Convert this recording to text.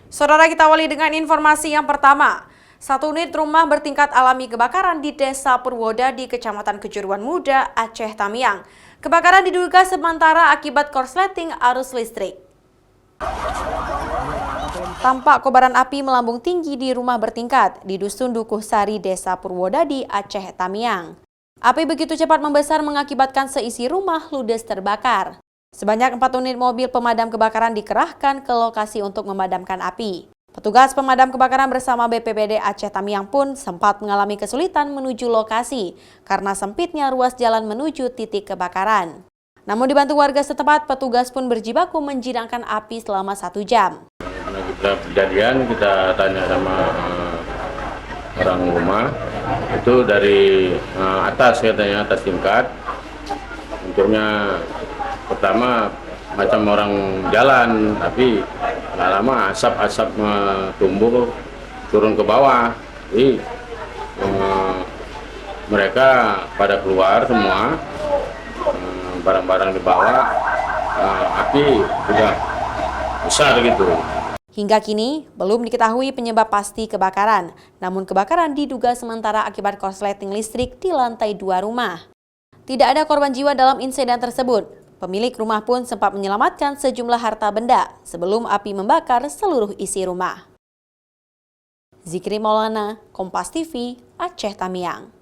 Saudara, kita awali dengan informasi yang pertama. Satu unit rumah bertingkat alami kebakaran di Desa Purwodadi, Kecamatan Kejuruan Muda, Aceh Tamiang. Kebakaran diduga sementara akibat korsleting arus listrik. Tampak kobaran api melambung tinggi di rumah bertingkat di Dusun Dukuh Sari, Desa Purwodadi, Aceh Tamiang. Api begitu cepat membesar mengakibatkan seisi rumah ludes terbakar. Sebanyak 4 unit mobil pemadam kebakaran dikerahkan ke lokasi untuk memadamkan api. Petugas pemadam kebakaran bersama BPBD Aceh Tamiang pun sempat mengalami kesulitan menuju lokasi karena sempitnya ruas jalan menuju titik kebakaran. Namun dibantu warga setempat, petugas pun berjibaku menjinakkan api selama 1 jam. Kita kejadian, kita tanya sama orang rumah, itu dari atas katanya, atas tingkat. Untuknya pertama macam orang jalan, tapi nggak lama asap tumbuh turun ke bawah. Jadi mereka pada keluar semua, barang-barang di bawah, api sudah besar gitu. Hingga kini belum diketahui penyebab pasti kebakaran, namun kebakaran diduga sementara akibat korsleting listrik di lantai 2 rumah. Tidak ada korban jiwa dalam insiden tersebut. Pemilik rumah pun sempat menyelamatkan sejumlah harta benda sebelum api membakar seluruh isi rumah. Zikri Maulana, Kompas TV, Aceh Tamiang.